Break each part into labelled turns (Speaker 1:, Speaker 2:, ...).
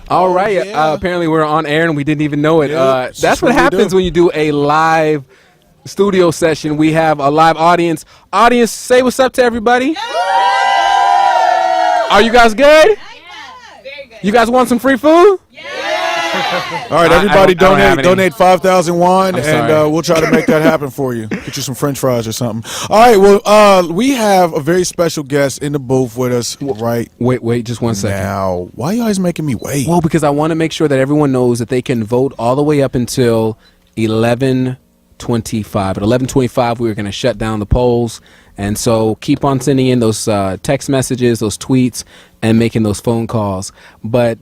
Speaker 1: All right.
Speaker 2: Yeah.
Speaker 1: Apparently we're on air and we didn't even know it.
Speaker 2: Yeah,
Speaker 1: That's what happens when you do a live studio session. We have a live audience. Audience, say what's up to everybody. Are you guys good?
Speaker 3: Yeah. Very good.
Speaker 1: You guys want some free food?
Speaker 2: All right, everybody,
Speaker 1: I don't have any.
Speaker 2: donate 5,000 won,
Speaker 1: I'm
Speaker 2: and
Speaker 1: sorry.
Speaker 2: we'll try to make that happen for you. Get you some French fries or something. All right, well, we have a very special guest in the booth with us right
Speaker 1: Wait, just 1 second.
Speaker 2: now. Why you always making me wait?
Speaker 1: Well, because I want to make sure that everyone knows that they can vote all the way up until 11:25. At 11:25, we're going to shut down the polls. And so keep on sending in those text messages, those tweets, and making those phone calls. But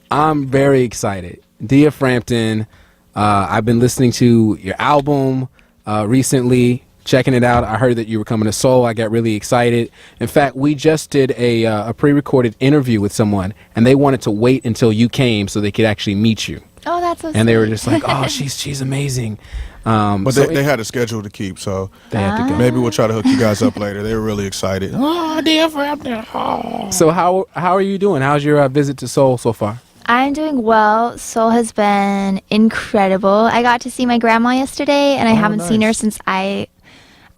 Speaker 1: I'm very excited. Dia Frampton, I've been listening to your album recently, checking it out. I heard that you were coming to Seoul. I got really excited. In fact, we just did a pre-recorded interview with someone, and they wanted to wait until you came so they could actually meet you.
Speaker 4: Oh, that's so sweet.
Speaker 1: And they were just like, "Oh, she's amazing."
Speaker 2: But
Speaker 1: so
Speaker 2: they had a schedule to keep, so
Speaker 1: they had to go.
Speaker 2: maybe we'll try to hook you guys up later. They were really excited. Oh, dear Frampton. Oh.
Speaker 1: So how are you doing? How's your visit to Seoul so far?
Speaker 4: I'm doing well. Seoul has been incredible. I got to see my grandma yesterday, and I haven't seen her
Speaker 2: nice.
Speaker 4: since I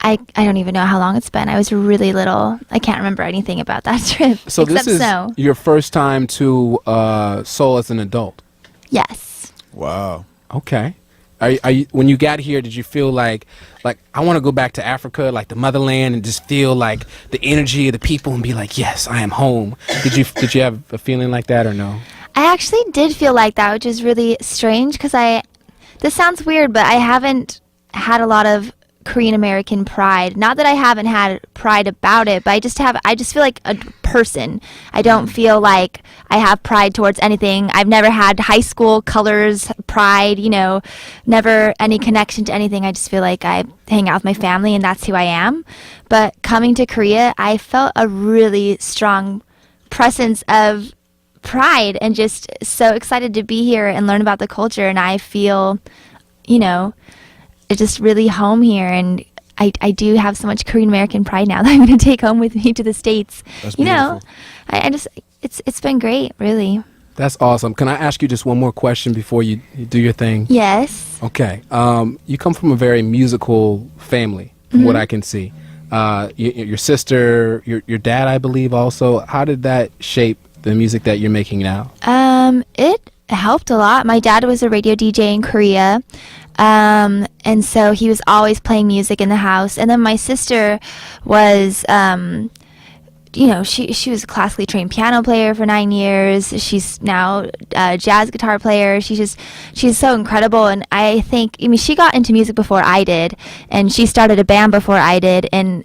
Speaker 4: don't even know how long it's been. I was really little. I can't remember anything about that trip.
Speaker 1: So
Speaker 4: except
Speaker 1: this is
Speaker 4: snow.
Speaker 1: your first time to Seoul as an adult.
Speaker 4: Yes.
Speaker 2: Wow.
Speaker 1: Okay. Are you, when you got here, did you feel like I want to go back to Africa, like the motherland, and just feel like the energy of the people and be like, yes, I am home? Did you have a feeling like that or no?
Speaker 4: I actually did feel like that, which is really strange because this sounds weird, but I haven't had a lot of Korean American pride. Not that I haven't had pride about it, but I just feel like a person. I don't feel like I have pride towards anything. I've never had high school colors pride, never any connection to anything. I just feel like I hang out with my family and that's who I am. But coming to Korea, I felt a really strong presence of pride and just so excited to be here and learn about the culture. And I feel, it's just really home here. And I do have so much Korean American pride now that I'm going to take home with me to the States.
Speaker 2: That's beautiful.
Speaker 4: It's been great, really.
Speaker 1: That's awesome. Can I ask you just one more question before you do your thing?
Speaker 4: Yes.
Speaker 1: Okay. You come from a very musical family, from what I can see. Your sister, your dad, I believe, also. How did that shape the music that you're making now?
Speaker 4: It helped a lot. My dad was a radio DJ in Korea. And so he was always playing music in the house. And then my sister was, she was a classically trained piano player for 9 years. She's now a jazz guitar player. She's so incredible. And I think, she got into music before I did, and she started a band before I did. And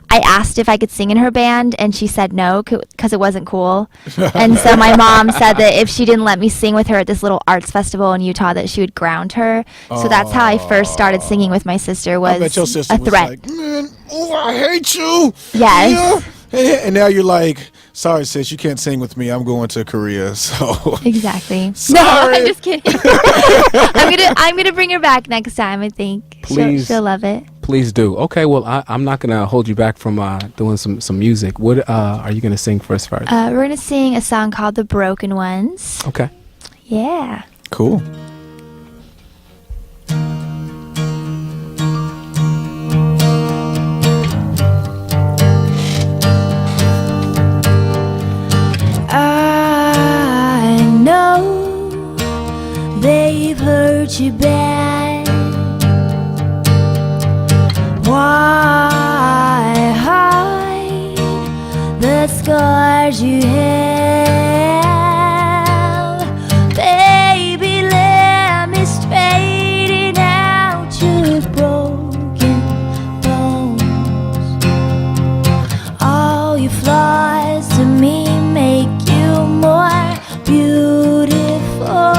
Speaker 4: I asked if I could sing in her band, and she said no because it wasn't cool. And so my mom said that if she didn't let me sing with her at this little arts festival in Utah, that she would ground her. So that's how I first started singing with my sister, was
Speaker 2: I bet your sister
Speaker 4: a
Speaker 2: was
Speaker 4: threat.
Speaker 2: like, man, I hate you.
Speaker 4: Yes.
Speaker 2: Yeah. And now you're like, sorry, sis, you can't sing with me. I'm going to Korea. So
Speaker 4: Exactly.
Speaker 2: Sorry.
Speaker 4: No, I'm just kidding. I'm gonna bring her back next time. I think
Speaker 1: Please.
Speaker 4: she'll love it.
Speaker 1: Please do. Okay, well, I'm not going to hold you back from doing some music. What are you going to sing for us first?
Speaker 4: We're gonna sing a song called "The Broken Ones."
Speaker 1: Okay.
Speaker 4: Yeah.
Speaker 2: cool.
Speaker 4: I know they've hurt you bad. Why hide the scars you have? Baby, let me straighten out your broken bones. All your flaws to me make you more beautiful.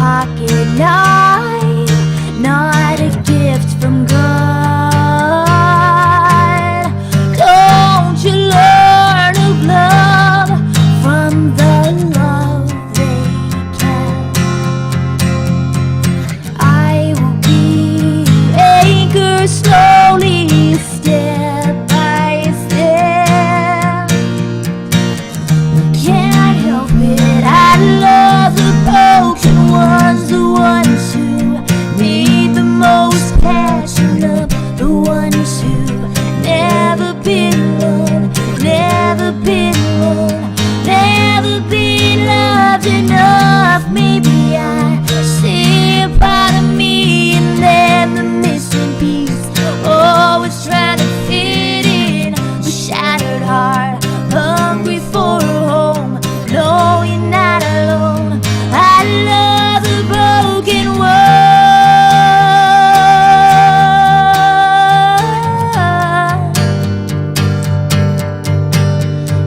Speaker 4: pocket knife, not a gift from God. Don't you learn of love from the love they can. I will be anchor slowly, step by step. Can't help it, I love the broken ones, the ones who need the most passion of the ones who never been loved, never been loved, never been loved enough. Maybe I see a part of me and then the missing piece, always trying to fit in, the shattered heart, hungry for a home, no, you're not alone. I love the broken one.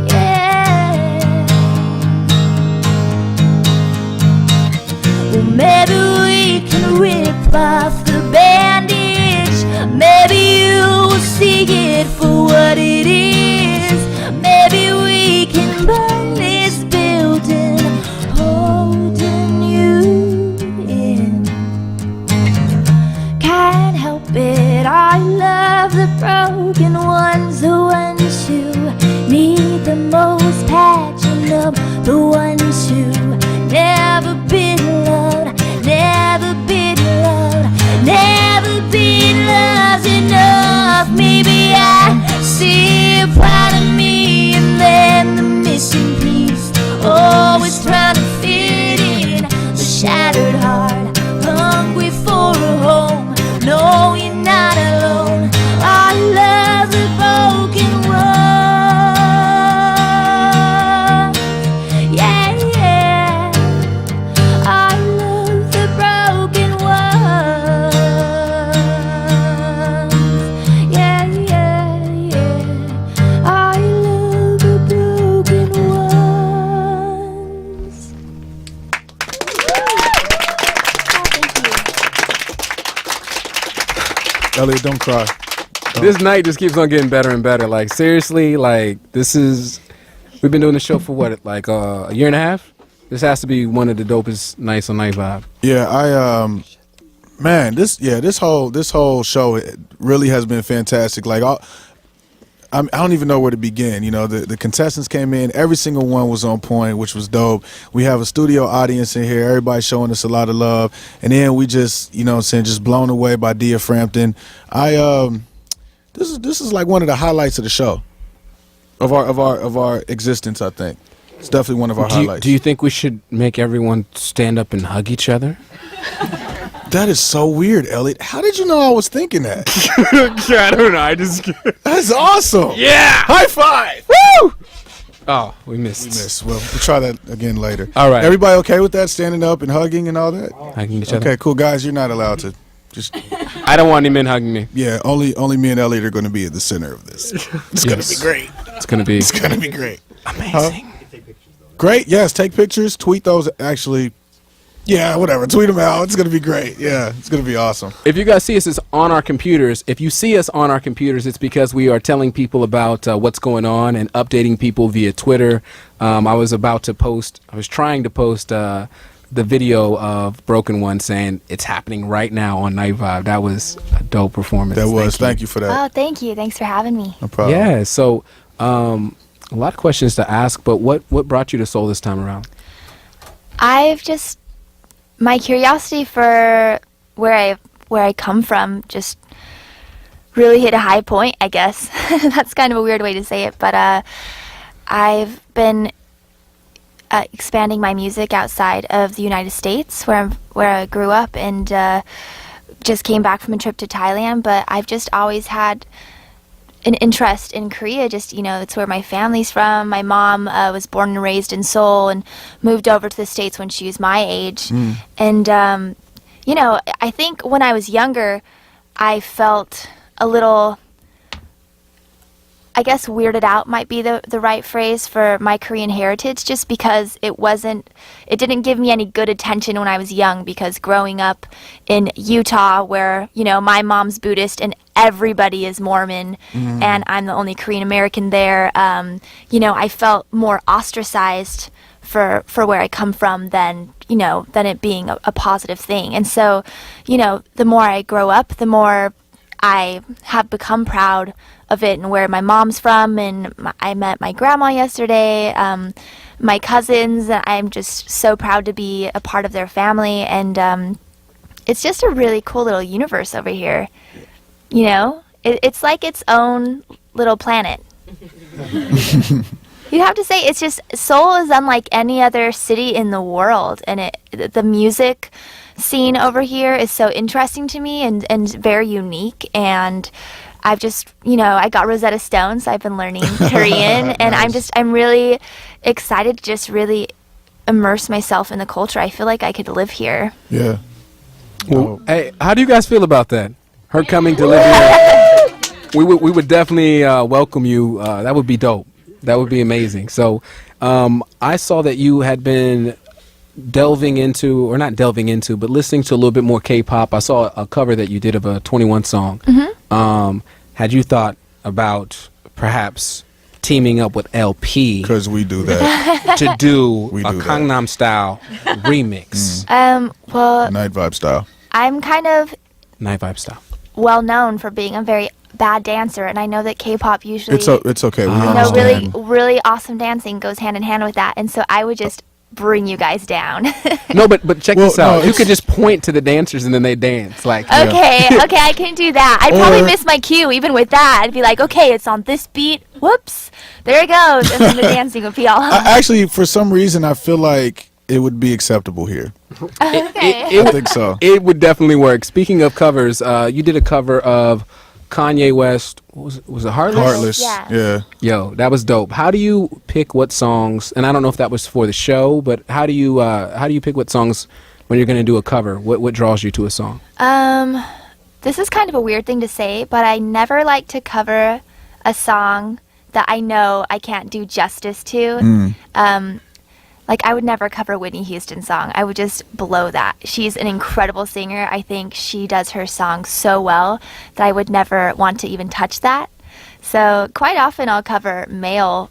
Speaker 4: Yeah. Well, maybe we can rip off the bandage. Maybe you'll see it for what it is. Maybe we can burn this building, holding you in. Can't help it, I love the broken ones, the ones who need the most passion of the ones who never been loved, never been loved, never been loved enough. Maybe I see a part of me and then the missing piece, always trying to fit in, the shattered heart, hungry for a home, no, you're not alone. I love the broken one. Yeah, yeah. I love the broken ones. Yeah, yeah, yeah. I love the broken ones.
Speaker 2: Elliot, don't cry.
Speaker 1: This night just keeps on getting better and better. Like, seriously, like, we've been doing the show for what, like a year and a half? This has to be one of the dopest nights on Night Vibe.
Speaker 2: Yeah, man, this whole show really has been fantastic. Like, I don't even know where to begin. You know, the contestants came in, every single one was on point, which was dope. We have a studio audience in here, everybody showing us a lot of love, and then we just, you know what I'm saying, just blown away by Dia Frampton. This is like one of the highlights of the show, of our existence. I think it's definitely one of our highlights.
Speaker 1: Do you think we should make everyone stand up and hug each other?
Speaker 2: That is so weird, Elliot. How did you know I was thinking that?
Speaker 1: I don't know. I just
Speaker 2: That's awesome.
Speaker 1: yeah.
Speaker 2: High five.
Speaker 1: Woo! Oh, we missed.
Speaker 2: Well, we'll try that again later.
Speaker 1: All right.
Speaker 2: Everybody okay with that? Standing up and hugging and all that?
Speaker 1: Hugging each other.
Speaker 2: Okay, cool. Guys, you're not allowed to. Just
Speaker 1: I don't want any men hugging me.
Speaker 2: yeah, only me and Elliot are going to be at the center of this. It's going to be great.
Speaker 1: It's gonna be
Speaker 2: It's going to be great.
Speaker 1: amazing.
Speaker 2: Great. Yes, take pictures, tweet those. Actually, yeah, whatever. Tweet them out. It's going to be great. Yeah, it's going to be awesome.
Speaker 1: If you guys see us, it's on our computers. If you see us on our computers, it's because we are telling people about what's going on and updating people via Twitter. I was trying to post the video of Broken One saying it's happening right now on Night Vibe. That was a dope performance.
Speaker 2: That was. Thank you for that.
Speaker 4: Oh, thank you. Thanks for having me.
Speaker 2: No problem.
Speaker 1: Yeah, so a lot of questions to ask, but what brought you to Seoul this time around?
Speaker 4: My curiosity for where I come from just really hit a high point, I guess. That's kind of a weird way to say it, but I've been expanding my music outside of the United States, where I grew up, and just came back from a trip to Thailand. But I've just always had an interest in Korea. Just, you know, it's where my family's from. My mom was born and raised in Seoul and moved over to the States when she was my age. And you know, I think when I was younger, I felt a little I guess weirded out might be the right phrase for my Korean heritage, just because it didn't give me any good attention when I was young, because growing up in Utah, where, my mom's Buddhist and everybody is Mormon, and I'm the only Korean American there, I felt more ostracized for where I come from than it being a positive thing. And so, the more I grow up, the more I have become proud of it and where my mom's from. And I met my grandma yesterday, my cousins. I'm just so proud to be a part of their family. And it's just a really cool little universe over here. It's like its own little planet. You'd have to say it's just, Seoul is unlike any other city in the world. And the music scene over here is so interesting to me and very unique. And I've just, I got Rosetta Stone, so I've been learning Korean. And I'm really excited to just really immerse myself in the culture. I feel like I could live here.
Speaker 2: Yeah.
Speaker 1: Well, hey, how do you guys feel about that? Her coming to live here? We would definitely welcome you. That would be dope. That would be amazing. So I saw that you had been delving into, or not delving into, but listening to a little bit more K-pop. I saw a cover that you did of a 21 song. Had you thought about perhaps teaming up with LP?
Speaker 2: Because we do that.
Speaker 1: To do
Speaker 2: We
Speaker 1: a
Speaker 2: do that.
Speaker 1: Gangnam Style remix.
Speaker 4: Well,
Speaker 2: Night vibe style.
Speaker 4: I'm kind of
Speaker 1: Night Vibe Style.
Speaker 4: well known for being a very bad dancer, and I know that K-pop usually,
Speaker 2: It's okay. We
Speaker 4: really,
Speaker 2: understand.
Speaker 4: really awesome dancing goes hand in hand with that, and so I would just bring you guys down.
Speaker 1: No, but check
Speaker 2: Well,
Speaker 1: this out.
Speaker 2: no,
Speaker 1: You
Speaker 2: it's-
Speaker 1: could just point to the dancers and then they dance. Like,
Speaker 4: Okay, I can do that. I'd probably
Speaker 2: Or-
Speaker 4: miss my cue even with that. I'd be like, okay, it's on this beat. Whoops, there it goes, and then the dancing would be all.
Speaker 2: Actually, for some reason, I feel like it would be acceptable here.
Speaker 4: Okay.
Speaker 2: I think so.
Speaker 1: it would definitely work. Speaking of covers, you did a cover of Kanye West. What was it Heartless?
Speaker 2: Heartless.
Speaker 4: Yeah.
Speaker 2: Yeah.
Speaker 1: Yo, that was dope. How do you pick what songs? And I don't know if that was for the show, but how do you pick what songs when you're going to do a cover? What draws you to a song?
Speaker 4: This is kind of a weird thing to say, but I never like to cover a song that I know I can't do justice to. Like, I would never cover a Whitney Houston song. I would just blow that. She's an incredible singer. I think she does her song so well that I would never want to even touch that. So quite often I'll cover male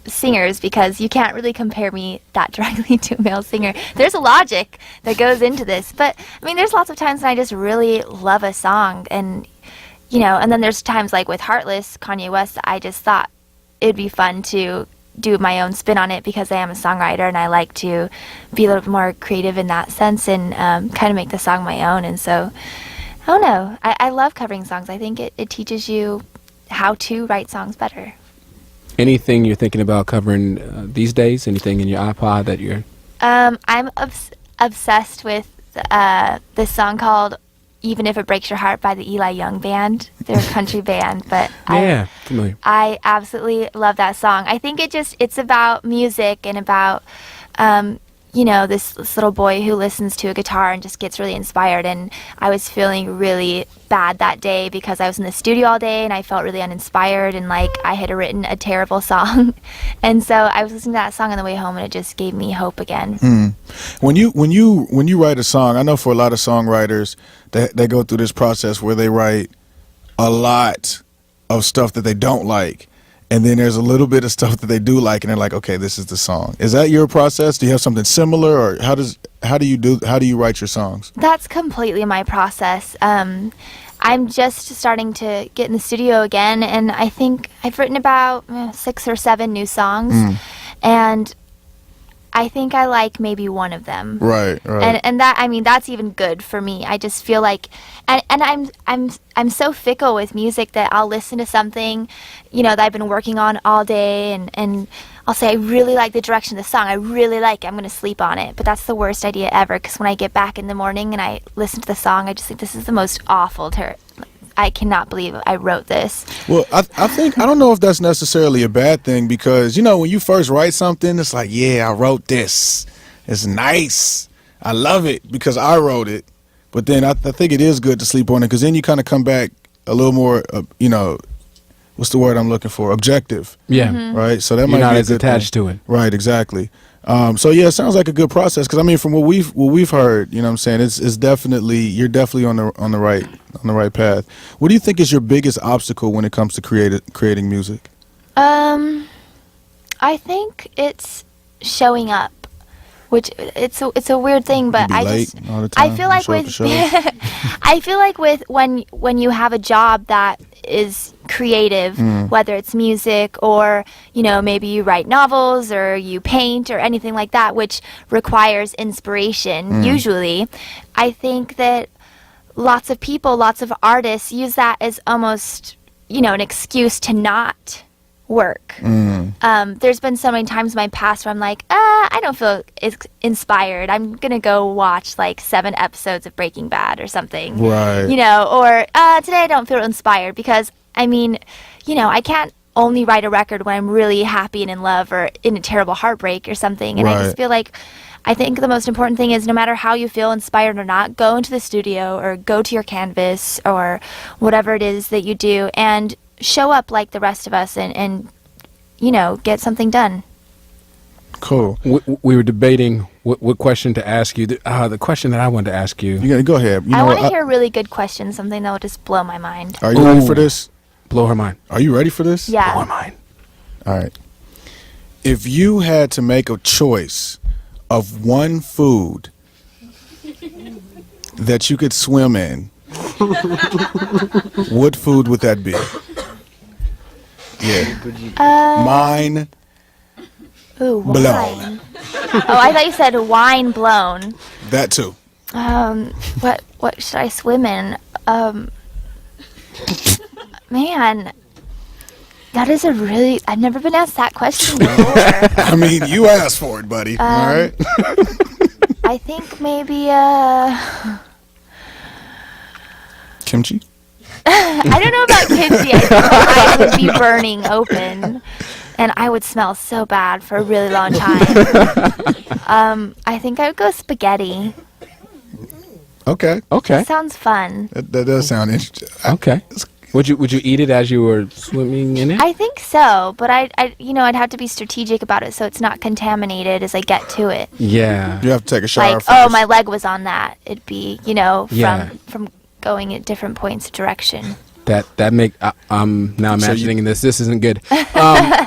Speaker 4: singers because you can't really compare me that directly to a male singer. There's a logic that goes into this. But, I mean, there's lots of times when I just really love a song. And, and then there's times like with Heartless, Kanye West, I just thought it'd be fun to do my own spin on it because I am a songwriter and I like to be a little bit more creative in that sense and kind of make the song my own. And so, I don't know. I love covering songs. I think it teaches you how to write songs better.
Speaker 1: Anything you're thinking about covering these days? Anything in your iPod that you're...
Speaker 4: I'm obsessed with this song called Even If It Breaks Your Heart by the Eli Young Band. They're a country band, but
Speaker 1: Yeah, familiar.
Speaker 4: I absolutely love that song. I think it's about music and about, this little boy who listens to a guitar and just gets really inspired. And I was feeling really bad that day because I was in the studio all day and I felt really uninspired and like I had written a terrible song. And so I was listening to that song on the way home and it just gave me hope again.
Speaker 2: When you write a song, I know for a lot of songwriters they go through this process where they write a lot of stuff that they don't like, and then there's a little bit of stuff that they do like, and they're like, okay, this is the song. Is that your process? Do you have something similar, or how do you write your songs?
Speaker 4: That's completely my process. I'm just starting to get in the studio again, and I think I've written about 6 or 7 new songs, and I think I like maybe one of them.
Speaker 2: Right.
Speaker 4: And that, I mean, that's even good for me. I just feel like, and I'm so fickle with music that I'll listen to something, that I've been working on all day, and I'll say I really like the direction of the song. I really like it. I'm going to sleep on it. But that's the worst idea ever because when I get back in the morning and I listen to the song, I just think this is the most awful. I cannot believe I wrote this.
Speaker 2: Well, I think, I don't know if that's necessarily a bad thing because, when you first write something, it's like, yeah, I wrote this. It's nice. I love it because I wrote it. But then I think it is good to sleep on it because then you kind of come back a little more, what's the word I'm looking for? Objective.
Speaker 1: Yeah.
Speaker 2: Right. So that
Speaker 1: You're
Speaker 2: might
Speaker 1: not
Speaker 2: be a
Speaker 1: as
Speaker 2: good
Speaker 1: attached
Speaker 2: thing.
Speaker 1: to it.
Speaker 2: Right. Exactly. So yeah, it sounds like a good process. Because I mean, from what we've heard, you know, what I'm saying it's definitely you're definitely on the right path. What do you think is your biggest obstacle when it comes to creating music?
Speaker 4: I think it's showing up, which it's a weird thing, but
Speaker 2: You be
Speaker 4: I
Speaker 2: late
Speaker 4: just
Speaker 2: all the time,
Speaker 4: I feel like
Speaker 2: show up
Speaker 4: with
Speaker 2: to shows?
Speaker 4: I feel like with when you have a job that is creative, whether it's music or maybe you write novels or you paint or anything like that, which requires inspiration. Usually, I think that lots of people, lots of artists use that as almost an excuse to not work. There's been so many times in my past where I'm like, I don't feel inspired. I'm gonna go watch like 7 episodes of Breaking Bad or something.
Speaker 2: Right.
Speaker 4: Or today I don't feel inspired because I can't only write a record when I'm really happy and in love or in a terrible heartbreak or something. And I
Speaker 2: Right.
Speaker 4: just feel like I think the most important thing is no matter how you feel inspired or not, go into the studio or go to your canvas or whatever it is that you do and show up like the rest of us and get something done.
Speaker 2: Cool.
Speaker 1: We were debating what question to ask you. The question that I wanted to ask you.
Speaker 2: You gotta go ahead.
Speaker 4: I want to hear a really good question, something that will just blow my mind.
Speaker 2: Are you ready
Speaker 1: Ooh.
Speaker 2: for this?
Speaker 1: Blow her mind.
Speaker 2: Are you ready for this?
Speaker 1: Blow her
Speaker 4: Yeah.
Speaker 1: mind.
Speaker 2: All right. If you had to make a choice of one food that you could swim in, what food would that be? Yeah. Mine.
Speaker 4: Ooh,
Speaker 2: Blown.
Speaker 4: wine. Oh, I thought you said wine blown.
Speaker 2: That too.
Speaker 4: What should I swim in? Man, that is I've never been asked that question before.
Speaker 2: I mean, you asked for it, buddy. All right.
Speaker 4: I think maybe
Speaker 2: Kimchi.
Speaker 4: I don't know about kimchi. I think my eyes would be burning open, and I would smell so bad for a really long time. I think I would go spaghetti.
Speaker 2: Okay.
Speaker 1: Okay.
Speaker 4: Sounds fun.
Speaker 2: That does sound interesting.
Speaker 1: Okay. Would you eat it as you were swimming in it?
Speaker 4: I think so, but I'd have to be strategic about it so it's not contaminated as I get to it.
Speaker 1: Yeah.
Speaker 2: You have to take a shower
Speaker 4: Like,
Speaker 2: first.
Speaker 4: oh, my leg was on that. It'd be,
Speaker 1: Yeah.
Speaker 4: from going at different points of direction.
Speaker 1: That make I'm now
Speaker 2: So
Speaker 1: imagining this. This isn't good.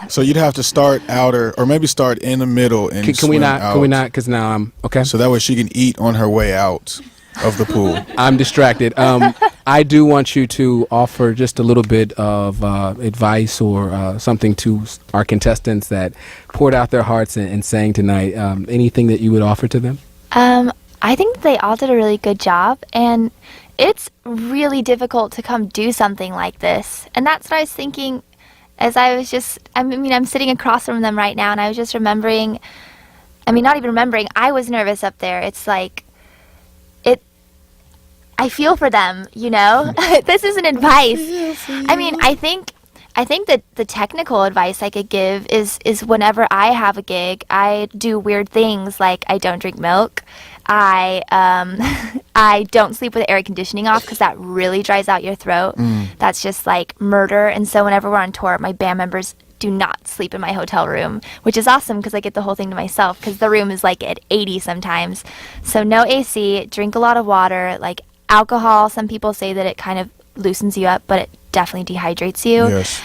Speaker 2: So you'd have to start outer, or maybe start in the middle and
Speaker 1: Can we
Speaker 2: swim
Speaker 1: not?
Speaker 2: out.
Speaker 1: Can we not? Because now I'm okay.
Speaker 2: So that way she can eat on her way out of the pool.
Speaker 1: I'm distracted. I do want you to offer just a little bit of advice or something to our contestants that poured out their hearts and sang tonight. Anything that you would offer to them?
Speaker 4: I think they all did a really good job, and it's really difficult to come do something like this. And that's what I was thinking as I'm sitting across from them right now, and I was just remembering, not even remembering, I was nervous up there. It's like, I feel for them, This isn't advice. I think that the technical advice I could give is whenever I have a gig, I do weird things like I don't drink milk. I don't sleep with the air conditioning off because that really dries out your throat. That's just like murder. And so whenever we're on tour, my band members do not sleep in my hotel room, which is awesome because I get the whole thing to myself because the room is like at 80 sometimes. So no AC, drink a lot of water, like alcohol. Some people say that it kind of loosens you up, but it definitely dehydrates you.
Speaker 2: Yes.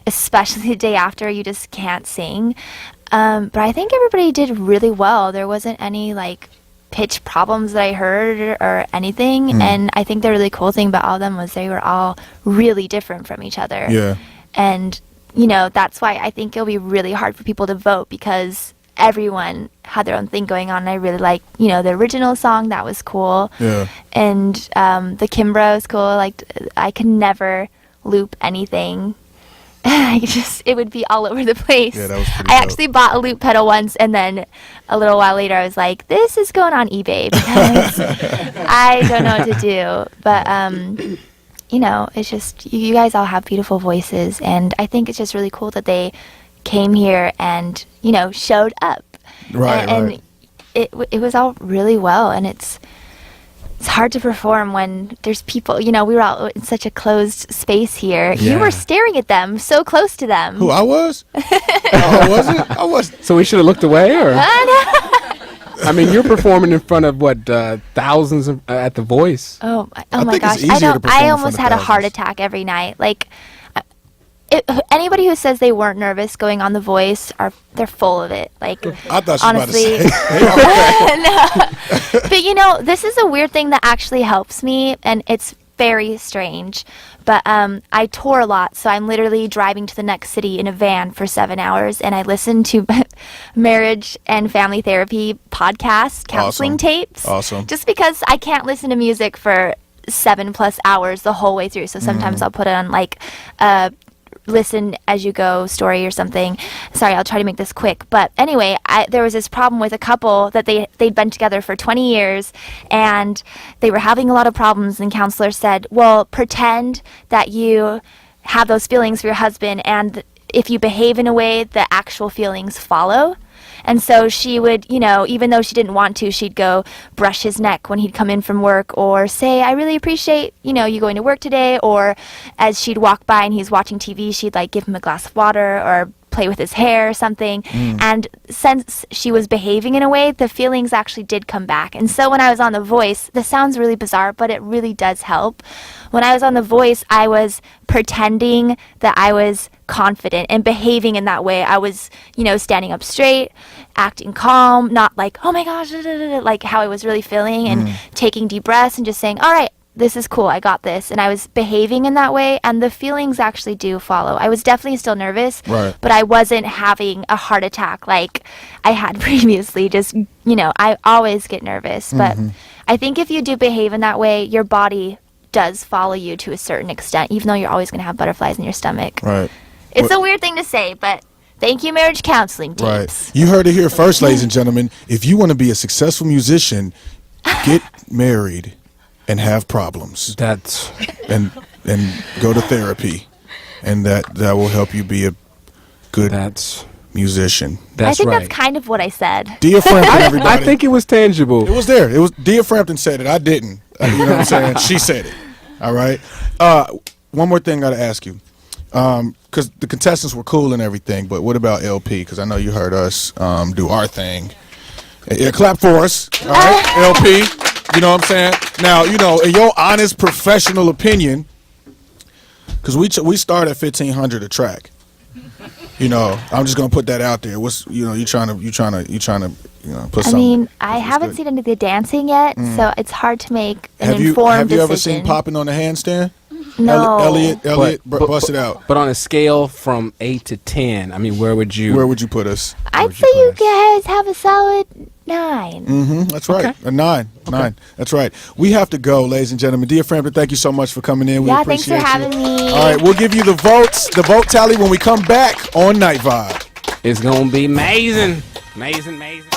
Speaker 4: Especially the day after, you just can't sing. But I think everybody did really well. There wasn't any like pitch problems that I heard or anything. And I think the really cool thing about all of them was they were all really different from each other.
Speaker 2: Yeah.
Speaker 4: And, that's why I think it'll be really hard for people to vote because everyone had their own thing going on. And I really like, the original song, that was cool.
Speaker 2: Yeah.
Speaker 4: And the Kimbra was cool. Like, I could never loop anything. It would be all over the place.
Speaker 2: Yeah, that was pretty
Speaker 4: I
Speaker 2: dope.
Speaker 4: actually bought a loop pedal once, and then a little while later, I was like, "This is going on eBay because I don't know what to do." But it's just you guys all have beautiful voices, and I think it's just really cool that they came here and showed up.
Speaker 2: Right,
Speaker 4: and
Speaker 2: right.
Speaker 4: it was all really well, and it's it's hard to perform when there's people. You know, we were all in such a closed space here.
Speaker 1: Yeah.
Speaker 4: You were staring at them, so close to them.
Speaker 2: Who I was? Oh, was it? I was.
Speaker 1: So we should have looked away, or I mean, you're performing in front of what thousands at the Voice.
Speaker 4: Oh
Speaker 2: I
Speaker 4: my
Speaker 2: think
Speaker 4: gosh!
Speaker 2: it's easier to perform
Speaker 4: I
Speaker 2: in
Speaker 4: almost
Speaker 2: front
Speaker 4: had
Speaker 2: of
Speaker 4: a heart
Speaker 2: thousands.
Speaker 4: attack every night. Like, anybody who says they weren't nervous going on The Voice they're full of it. Like,
Speaker 2: I thought you were about to
Speaker 4: honestly,
Speaker 2: say.
Speaker 4: no. But you know, this is a weird thing that actually helps me, and it's very strange. But I tour a lot, so I'm literally driving to the next city in a van for 7 hours, and I listen to marriage and family therapy podcasts, counseling
Speaker 2: Awesome.
Speaker 4: tapes.
Speaker 2: Awesome.
Speaker 4: Just because I can't listen to music for 7+ hours the whole way through, so sometimes I'll put on like listen as you go story or something. Sorry, I'll try to make this quick. But anyway, there was this problem with a couple that they'd been together for 20 years and they were having a lot of problems, and counselor said, well, pretend that you have those feelings for your husband, and if you behave in a way, the actual feelings follow. And so she would, you know, even though she didn't want to, she'd go brush his neck when he'd come in from work, or say, I really appreciate, you know, you going to work today. Or as she'd walk by and he's watching TV, she'd like give him a glass of water or play with his hair or something. And since she was behaving in a way, the feelings actually did come back. And so when I was on The Voice, this sounds really bizarre, but it really does help. When I was on The Voice, I was pretending that I was confident and behaving in that way. I was, you know, standing up straight, acting calm, not like, oh my gosh, like how I was really feeling, and taking deep breaths and just saying, all right, this is cool, I got this. And I was behaving in that way, and the feelings actually do follow. I was definitely still nervous,
Speaker 2: Right.
Speaker 4: but I wasn't having a heart attack like I had previously. Just, you know, I always get nervous. But I think if you do behave in that way, your body does follow you to a certain extent, even though you're always going to have butterflies in your stomach.
Speaker 2: Right.
Speaker 4: It's a weird thing to say, but thank you, marriage counseling
Speaker 2: Right.
Speaker 4: tapes.
Speaker 2: You heard it here first, ladies and gentlemen. If you want to be a successful musician, get married and have problems,
Speaker 1: That's
Speaker 2: and go to therapy, and that will help you be a good
Speaker 1: that's
Speaker 2: musician.
Speaker 1: that's
Speaker 4: I think
Speaker 1: right.
Speaker 4: that's kind of what I said.
Speaker 2: Dia Frampton, everybody.
Speaker 1: I think it was tangible.
Speaker 2: it was there. It was Dia Frampton said it. I didn't. You know what I'm saying? She said it. All right. One more thing I got to ask you, because the contestants were cool and everything, but what about LP? Because I know you heard us do our thing. Yeah, clap for us. All right, LP. You know what I'm saying? Now, you know, in your honest professional opinion, because we start at 1,500 a track. You know, I'm just gonna put that out there. What's, you know, you trying to you know, put
Speaker 4: I
Speaker 2: something.
Speaker 4: mean, I haven't
Speaker 2: good.
Speaker 4: seen any of the dancing yet, so it's hard to make an
Speaker 2: Have you
Speaker 4: informed decision.
Speaker 2: ever seen popping on the handstand?
Speaker 4: No.
Speaker 2: Elliot,
Speaker 1: But-
Speaker 2: bust it out.
Speaker 1: But on a scale from 8 to 10, I mean, where would you?
Speaker 2: Where would you put us?
Speaker 4: I'd
Speaker 1: would
Speaker 4: say
Speaker 1: you
Speaker 4: you
Speaker 1: put
Speaker 4: guys have a solid 9.
Speaker 2: That's right.
Speaker 1: Okay.
Speaker 2: A 9. 9. That's right. We have to go, ladies and gentlemen. Dear Frampton, thank you so much for coming in. We
Speaker 4: Yeah, thanks
Speaker 2: appreciate
Speaker 4: for having
Speaker 2: you.
Speaker 4: me.
Speaker 2: All right, we'll give you the vote tally when we come back on Night Vibe.
Speaker 1: It's gonna be amazing, amazing, amazing.